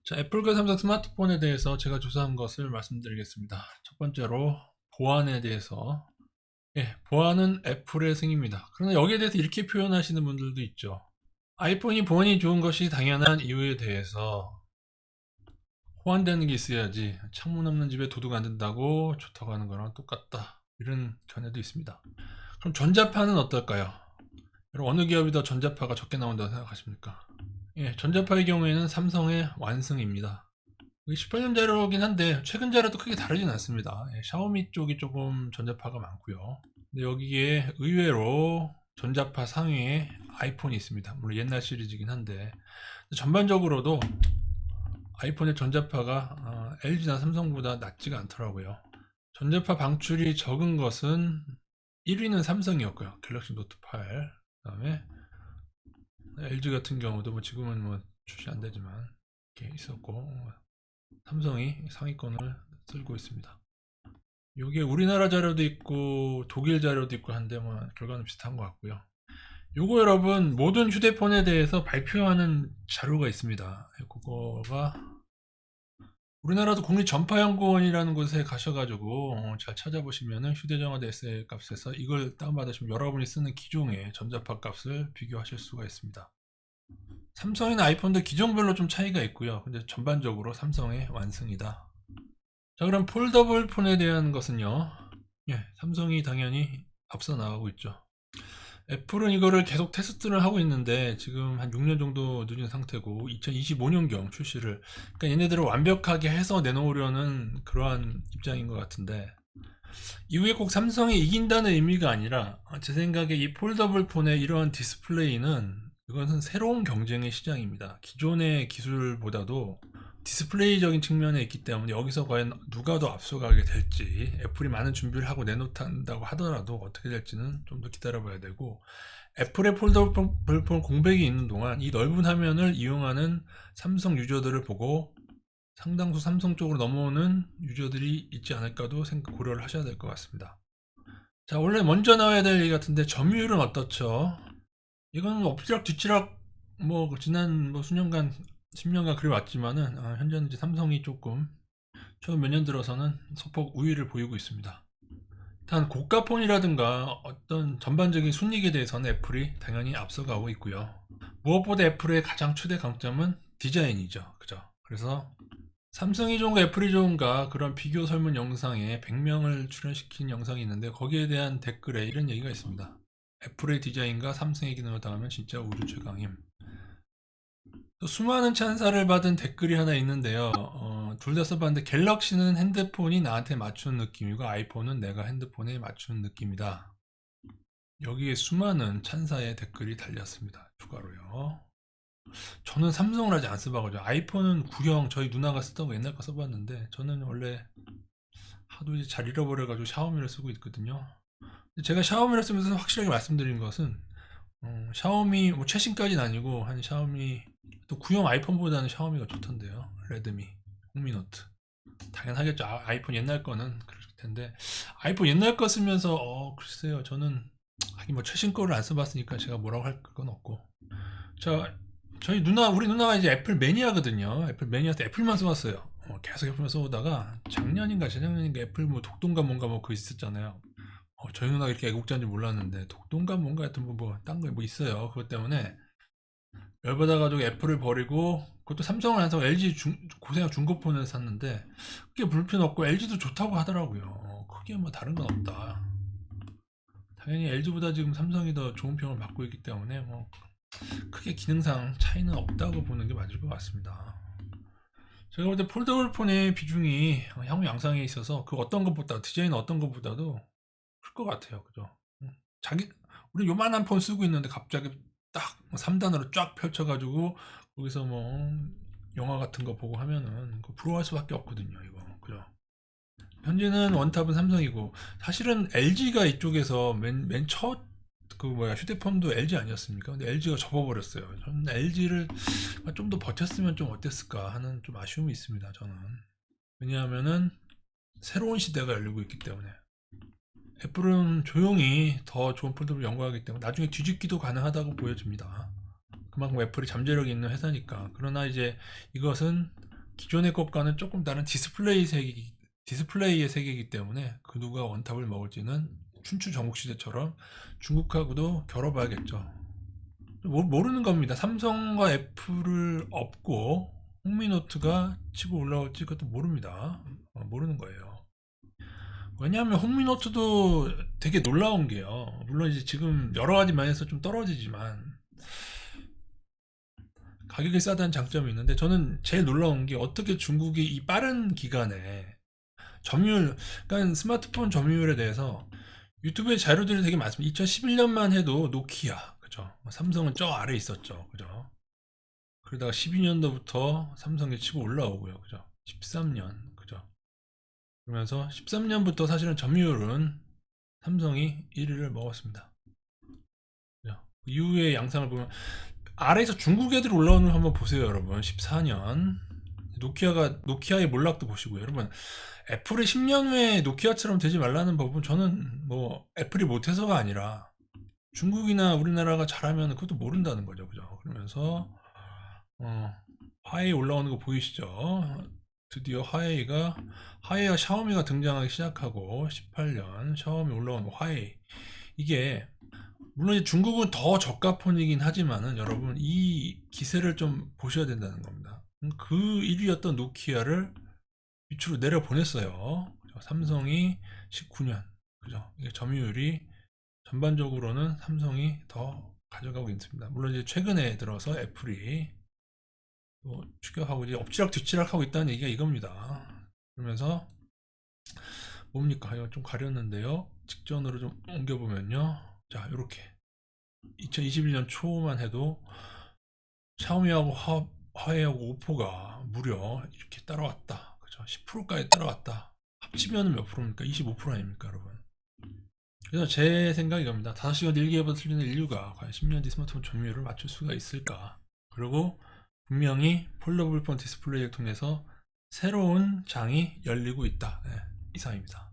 자, 애플과 삼성 스마트폰에 대해서 제가 조사한 것을 말씀드리겠습니다. 첫 번째로 보안에 대해서. 보안은 애플의 승입니다. 그러나 여기에 대해서 이렇게 표현하시는 분들도 있죠. 아이폰이 보안이 좋은 것이 당연한 이유에 대해서 호환되는 게 있어야지 창문 없는 집에 도둑 안 든다고 좋다고 하는 거랑 똑같다. 이런 견해도 있습니다. 그럼 전자파는 어떨까요? 여러분, 어느 기업이 더 전자파가 적게 나온다고 생각하십니까? 전자파의 경우에는 삼성의 완승입니다. 18년 자료긴 한데 최근 자료도 크게 다르진 않습니다. 샤오미 쪽이 조금 전자파가 많고요. 근데 여기에 의외로 전자파 상위에 아이폰이 있습니다. 물론 옛날 시리즈긴 한데 전반적으로도 아이폰의 전자파가 LG나 삼성보다 낮지가 않더라고요. 전자파 방출이 적은 것은 1위는 삼성이었고요. 갤럭시 노트 8. 그다음에 LG 같은 경우도 뭐 지금은 뭐 출시 안 되지만 이렇게 있었고 삼성이 상위권을 쓸고 있습니다. 이게 우리나라 자료도 있고 독일 자료도 있고 한데 뭐 결과는 비슷한 것 같고요. 요거 여러분 모든 휴대폰에 대해서 발표하는 자료가 있습니다. 그거가 우리나라도 국립전파연구원이라는 곳에 가셔가지고 잘 찾아보시면은 휴대전화 에세이 값에서 이걸 다운받으시면 여러분이 쓰는 기종의 전자파 값을 비교하실 수가 있습니다. 삼성이나 아이폰도 기종별로 좀 차이가 있고요. 근데 전반적으로 삼성의 완승이다. 자, 그럼 폴더블 폰에 대한 것은요. 삼성이 당연히 앞서 나가고 있죠. 애플은 이거를 계속 테스트를 하고 있는데 지금 한 6년 정도 늦은 상태고 2025년경 출시를, 그러니까 얘네들을 완벽하게 해서 내놓으려는 그러한 입장인 것 같은데, 이후에 꼭 삼성이 이긴다는 의미가 아니라 제 생각에 이 폴더블 폰의 이러한 디스플레이는 이것은 새로운 경쟁의 시장입니다. 기존의 기술보다도 디스플레이적인 측면에 있기 때문에 여기서 과연 누가 더 앞서가게 될지, 애플이 많은 준비를 하고 내놓는다고 하더라도 어떻게 될지는 좀 더 기다려봐야 되고, 애플의 폴더블 폰 공백이 있는 동안 이 넓은 화면을 이용하는 삼성 유저들을 보고 상당수 삼성 쪽으로 넘어오는 유저들이 있지 않을까도 고려를 하셔야 될 것 같습니다. 자, 원래 먼저 나와야 될 얘기 같은데 점유율은 어떻죠? 이건 엎치락 뒤치락 뭐 지난 뭐 수년간 10년간 그래왔지만은 현재는 이제 삼성이 조금 최근 몇 년 들어서는 소폭 우위를 보이고 있습니다. 단 고가폰이라든가 어떤 전반적인 순익에 대해서는 애플이 당연히 앞서가고 있고요. 무엇보다 애플의 가장 최대 강점은 디자인이죠. 그죠? 그래서 삼성이 좋은가 애플이 좋은가 그런 비교 설문 영상에 100명을 출연시킨 영상이 있는데 거기에 대한 댓글에 이런 얘기가 있습니다. 애플의 디자인과 삼성의 기능을 당하면 진짜 우주 최강임. 또 수많은 찬사를 받은 댓글이 하나 있는데요. 둘 다 써봤는데 갤럭시는 핸드폰이 나한테 맞춘 느낌이고 아이폰은 내가 핸드폰에 맞춘 느낌이다. 여기에 수많은 찬사의 댓글이 달렸습니다. 추가로요. 저는 삼성을 아직 안 써봐가지고 아이폰은 구형 저희 누나가 쓰던 거 옛날 거 써봤는데 저는 원래 하도 이제 잘 잃어버려가지고 샤오미를 쓰고 있거든요. 제가 샤오미를 쓰면서 확실하게 말씀드린 것은 샤오미 뭐 최신까지는 아니고 한 샤오미 또 구형 아이폰보다는 샤오미가 좋던데요. 레드미, 홍미노트. 당연하겠죠. 아이폰 옛날 거는 그럴 텐데 아이폰 옛날 거 쓰면서 글쎄요. 저는 하긴 뭐 최신 거를 안 써봤으니까 제가 뭐라고 할 건 없고. 자, 우리 누나가 이제 애플 매니아거든요. 애플 매니아한테 애플만 써왔어요. 계속 애플만 써오다가 작년인가 재작년인가 애플 뭐 독동감 뭔가 뭐 그거 있었잖아요. 저희 누나가 이렇게 애국자인지 몰랐는데 독동감 뭔가 하여튼 딴 거 뭐 있어요. 그것 때문에 열받아가지고 애플을 버리고 그것도 삼성을 안 사고 LG 고생한 중고폰을 샀는데 그게 불편 없고 LG도 좋다고 하더라고요. 크게 뭐 다른 건 없다. 당연히 LG보다 지금 삼성이 더 좋은 평을 받고 있기 때문에 뭐 크게 기능상 차이는 없다고 보는 게 맞을 것 같습니다. 제가 볼 때 폴더블 폰의 비중이 향후 양상에 있어서 그 어떤 것보다 디자인 어떤 것보다도 클 것 같아요. 그죠? 자기 우리 요만한 폰 쓰고 있는데 갑자기 딱 3단으로 쫙 펼쳐가지고 거기서 뭐 영화 같은 거 보고 하면은 부러워할 수밖에 없거든요. 이거 그죠? 현재는 원탑은 삼성이고 사실은 LG가 이쪽에서 맨 첫 그 뭐야 휴대폰도 LG 아니었습니까? 근데 LG가 접어버렸어요. 저는 LG를 좀 더 버텼으면 좀 어땠을까 하는 좀 아쉬움이 있습니다. 저는 왜냐하면은 새로운 시대가 열리고 있기 때문에 애플은 조용히 더 좋은 폴더블을 연구하기 때문에 나중에 뒤집기도 가능하다고 보여집니다. 그만큼 애플이 잠재력이 있는 회사니까. 그러나 이제 이것은 기존의 것과는 조금 다른 디스플레이의 세계이기 때문에 그 누가 원탑을 먹을지는 춘추 전국시대처럼 중국하고도 겨뤄봐야겠죠. 모르는 겁니다. 삼성과 애플을 업고 홍미노트가 치고 올라올지 그것도 모릅니다. 모르는 거예요. 왜냐하면 홍미노트도 되게 놀라운 게요. 물론 이제 지금 여러 가지 면에서 좀 떨어지지만 가격이 싸다는 장점이 있는데, 저는 제일 놀라운 게 어떻게 중국이 이 빠른 기간에 점유율, 그러니까 스마트폰 점유율에 대해서 유튜브에 자료들이 되게 많습니다. 2011년만 해도 노키아, 그죠? 삼성은 저 아래 있었죠, 그죠? 그러다가 12년도부터 삼성이 치고 올라오고요, 그죠? 13년, 그죠? 그러면서 13년부터 사실은 점유율은 삼성이 1위를 먹었습니다. 그죠? 그 이후의 양상을 보면 아래에서 중국 애들 올라오는 거 한번 보세요, 여러분. 14년 노키아의 몰락도 보시고요, 여러분. 애플이 10년 후에 노키아처럼 되지 말라는 법은, 저는 뭐 애플이 못해서가 아니라 중국이나 우리나라가 잘하면 그것도 모른다는 거죠, 그죠? 그러면서 화웨이 올라오는 거 보이시죠? 드디어 화웨이와 샤오미가 등장하기 시작하고 18년 샤오미 올라오는 화웨이. 이게 물론 이제 중국은 더 저가 폰이긴 하지만은 여러분 이 기세를 좀 보셔야 된다는 겁니다. 그 1위였던 노키아를 밑으로 내려 보냈어요. 삼성이 19년, 그죠? 이게 점유율이 전반적으로는 삼성이 더 가져가고 있습니다. 물론 이제 최근에 들어서 애플이 또 추격하고 이제 엎치락 뒤치락 하고 있다는 얘기가 이겁니다. 그러면서 뭡니까? 이거 좀 가렸는데요. 직전으로 좀 옮겨보면요. 자, 이렇게 2021년 초만 해도 샤오미하고 화웨이하고 오포가 무려 이렇게 따라왔다. 그죠? 10%까지 따라왔다. 합치면 몇 프로입니까? 25% 아닙니까, 여러분? 그래서 제 생각이 이겁니다. 5시간 일기예보다 틀리는 인류가 과연 10년 뒤 스마트폰 점유율을 맞출 수가 있을까? 그리고 분명히 폴더블 폰 디스플레이를 통해서 새로운 장이 열리고 있다. 네, 이상입니다.